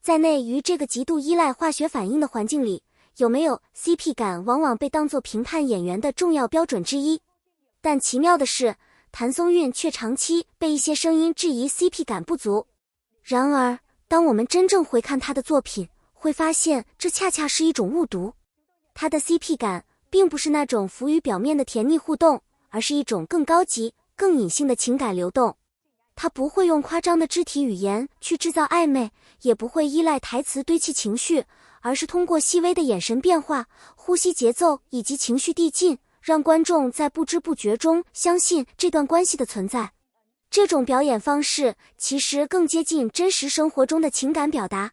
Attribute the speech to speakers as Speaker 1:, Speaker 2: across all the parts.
Speaker 1: 在内于这个极度依赖化学反应的环境里，有没有 CP 感往往被当作评判演员的重要标准之一。但奇妙的是，谭松韵却长期被一些声音质疑 CP 感不足。然而，当我们真正回看她的作品，会发现这恰恰是一种误读。她的 CP 感并不是那种浮于表面的甜蜜互动，而是一种更高级、更隐性的情感流动。她不会用夸张的肢体语言去制造暧昧，也不会依赖台词堆砌情绪，而是通过细微的眼神变化、呼吸节奏以及情绪递进，让观众在不知不觉中相信这段关系的存在。这种表演方式其实更接近真实生活中的情感表达。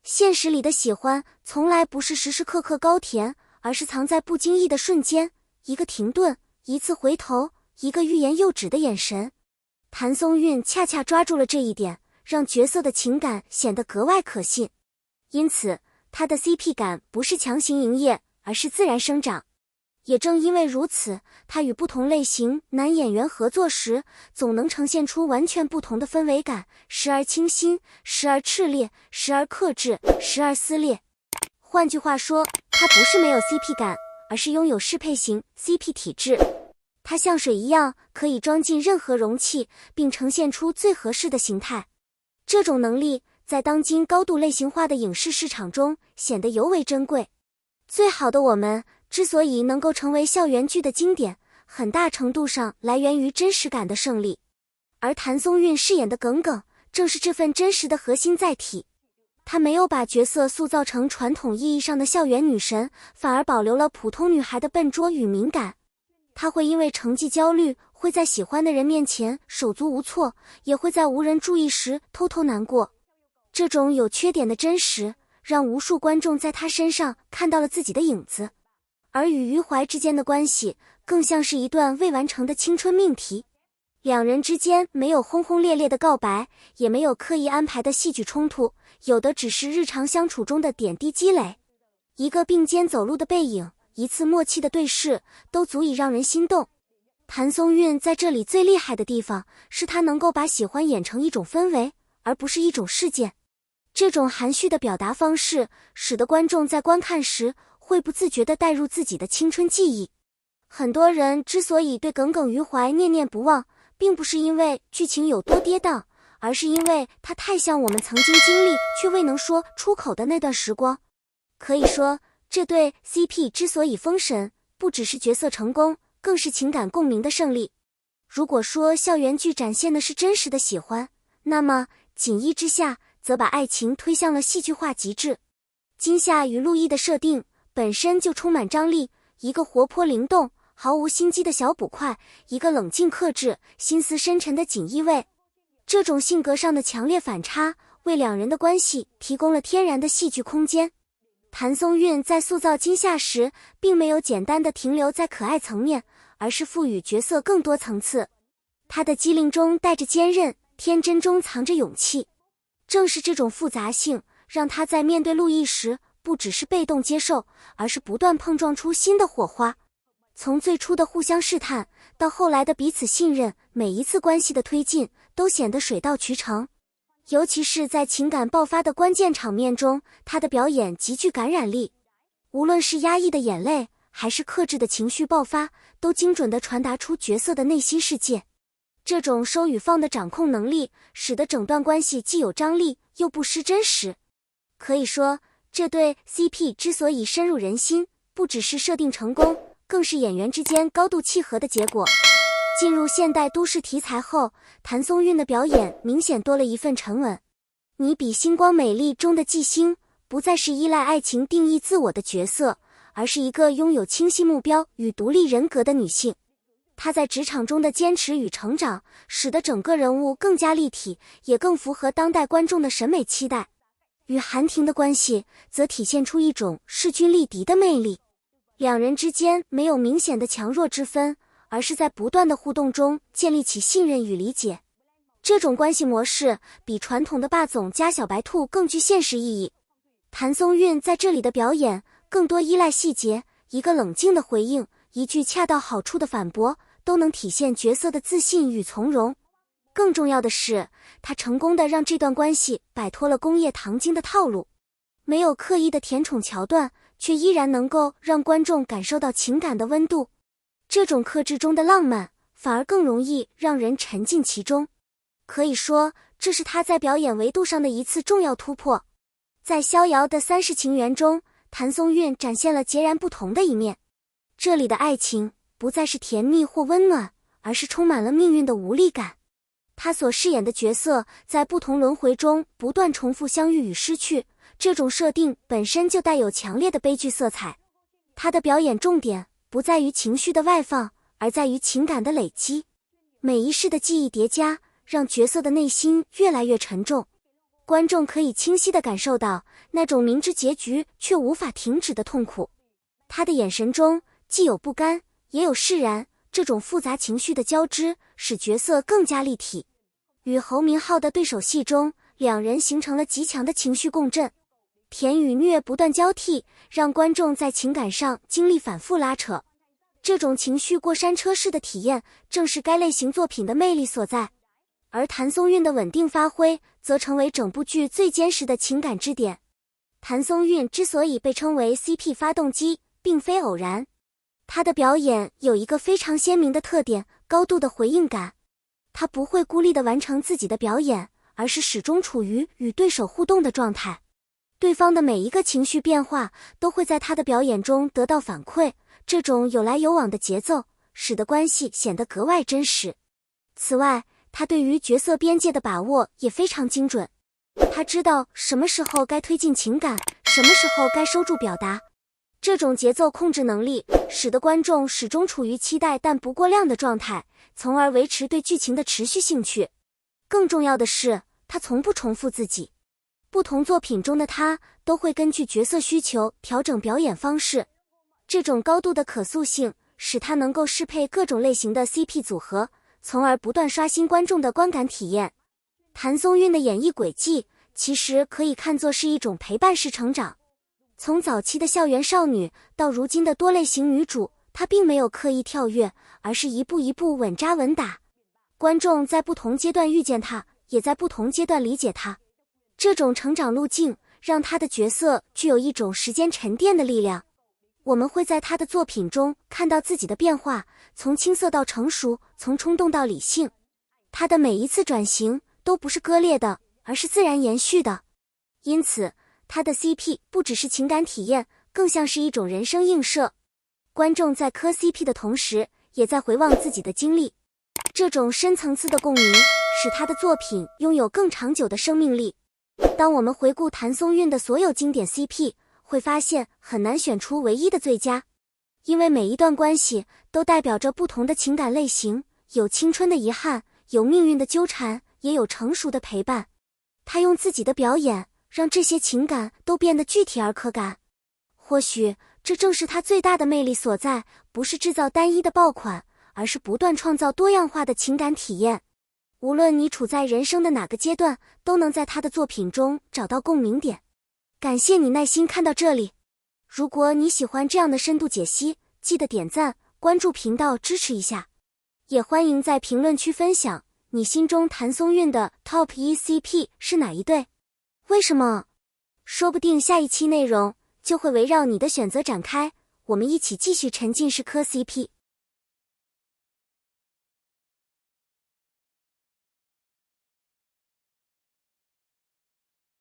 Speaker 1: 现实里的喜欢从来不是时时刻刻高甜，而是藏在不经意的瞬间，一个停顿，一次回头，一个欲言又止的眼神。谭松韵恰恰抓住了这一点，让角色的情感显得格外可信。因此，她的 CP 感不是强行营业，而是自然生长。也正因为如此，她与不同类型男演员合作时，总能呈现出完全不同的氛围感，时而清新，时而炽烈，时而克制，时而撕裂。换句话说，她不是没有 CP 感，而是拥有适配型 CP 体质。它像水一样，可以装进任何容器，并呈现出最合适的形态。这种能力在当今高度类型化的影视市场中显得尤为珍贵。最好的我们之所以能够成为校园剧的经典，很大程度上来源于真实感的胜利。而谭松韵饰演的耿耿，正是这份真实的核心载体。她没有把角色塑造成传统意义上的校园女神，反而保留了普通女孩的笨拙与敏感。她会因为成绩焦虑，会在喜欢的人面前手足无措，也会在无人注意时偷偷难过。这种有缺点的真实，让无数观众在她身上看到了自己的影子。而与余淮之间的关系，更像是一段未完成的青春命题。两人之间没有轰轰烈烈的告白，也没有刻意安排的戏剧冲突，有的只是日常相处中的点滴积累。一个并肩走路的背影，一次默契的对视，都足以让人心动。谭松韵在这里最厉害的地方，是她能够把喜欢演成一种氛围，而不是一种事件。这种含蓄的表达方式，使得观众在观看时会不自觉地带入自己的青春记忆。很多人之所以对耿耿于怀念念不忘，并不是因为剧情有多跌宕，而是因为它太像我们曾经经历却未能说出口的那段时光。可以说，这对 CP 之所以封神，不只是角色成功，更是情感共鸣的胜利。如果说校园剧展现的是真实的喜欢，那么锦衣之下则把爱情推向了戏剧化极致。金夏与陆毅的设定本身就充满张力，一个活泼灵动、毫无心机的小捕快，一个冷静克制、心思深沉的锦衣卫。这种性格上的强烈反差，为两人的关系提供了天然的戏剧空间。谭松韵在塑造金夏时，并没有简单的停留在可爱层面，而是赋予角色更多层次。她的机灵中带着坚韧，天真中藏着勇气。正是这种复杂性，让她在面对陆毅时，不只是被动接受，而是不断碰撞出新的火花。从最初的互相试探，到后来的彼此信任，每一次关系的推进，都显得水到渠成。尤其是在情感爆发的关键场面中，他的表演极具感染力。无论是压抑的眼泪，还是克制的情绪爆发，都精准地传达出角色的内心世界。这种收与放的掌控能力，使得整段关系既有张力，又不失真实。可以说，这对 CP 之所以深入人心，不只是设定成功，更是演员之间高度契合的结果。进入现代都市题材后，谭松韵的表演明显多了一份沉稳。你比星光美丽中的纪星，不再是依赖爱情定义自我的角色，而是一个拥有清晰目标与独立人格的女性。她在职场中的坚持与成长，使得整个人物更加立体，也更符合当代观众的审美期待。与韩婷的关系，则体现出一种势均力敌的魅力。两人之间没有明显的强弱之分，而是在不断的互动中建立起信任与理解。这种关系模式比传统的霸总加小白兔更具现实意义。谭松韵在这里的表演更多依赖细节，一个冷静的回应，一句恰到好处的反驳，都能体现角色的自信与从容。更重要的是，他成功的让这段关系摆脱了工业糖精的套路，没有刻意的甜宠桥段，却依然能够让观众感受到情感的温度。这种克制中的浪漫，反而更容易让人沉浸其中。可以说，这是他在表演维度上的一次重要突破。在逍遥的三世情缘中，谭松韵展现了截然不同的一面。这里的爱情不再是甜蜜或温暖，而是充满了命运的无力感。他所饰演的角色在不同轮回中不断重复相遇与失去，这种设定本身就带有强烈的悲剧色彩。他的表演重点不在于情绪的外放，而在于情感的累积。每一世的记忆叠加，让角色的内心越来越沉重。观众可以清晰地感受到那种明知结局却无法停止的痛苦。他的眼神中既有不甘，也有释然，这种复杂情绪的交织使角色更加立体。与侯明昊的对手戏中，两人形成了极强的情绪共振，甜与虐不断交替，让观众在情感上经历反复拉扯。这种情绪过山车式的体验，正是该类型作品的魅力所在。而谭松韵的稳定发挥，则成为整部剧最坚实的情感支点。谭松韵之所以被称为 CP 发动机，并非偶然。她的表演有一个非常鲜明的特点，高度的回应感。她不会孤立地完成自己的表演，而是始终处于与对手互动的状态。对方的每一个情绪变化都会在她的表演中得到反馈，这种有来有往的节奏，使得关系显得格外真实。此外，他对于角色边界的把握也非常精准。他知道什么时候该推进情感，什么时候该收住表达。这种节奏控制能力，使得观众始终处于期待但不过量的状态，从而维持对剧情的持续兴趣。更重要的是，他从不重复自己。不同作品中的他都会根据角色需求调整表演方式。这种高度的可塑性，使他能够适配各种类型的 CP 组合，从而不断刷新观众的观感体验。谭松韵的演艺轨迹其实可以看作是一种陪伴式成长。从早期的校园少女到如今的多类型女主，她并没有刻意跳跃，而是一步一步稳扎稳打。观众在不同阶段遇见她，也在不同阶段理解她。这种成长路径让她的角色具有一种时间沉淀的力量。我们会在她的作品中看到自己的变化，从青涩到成熟，从冲动到理性。她的每一次转型都不是割裂的，而是自然延续的。因此，她的 CP 不只是情感体验，更像是一种人生映射。观众在磕 CP 的同时，也在回望自己的经历。这种深层次的共鸣，使她的作品拥有更长久的生命力。当我们回顾谭松韵的所有经典 CP，会发现很难选出唯一的最佳，因为每一段关系都代表着不同的情感类型，有青春的遗憾，有命运的纠缠，也有成熟的陪伴。他用自己的表演让这些情感都变得具体而可感。或许这正是他最大的魅力所在，不是制造单一的爆款，而是不断创造多样化的情感体验。无论你处在人生的哪个阶段，都能在他的作品中找到共鸣点。感谢你耐心看到这里。如果你喜欢这样的深度解析，记得点赞、关注频道支持一下。也欢迎在评论区分享你心中谭松韵的 Top 1 CP 是哪一对？为什么？说不定下一期内容就会围绕你的选择展开，我们一起继续沉浸式磕 CP。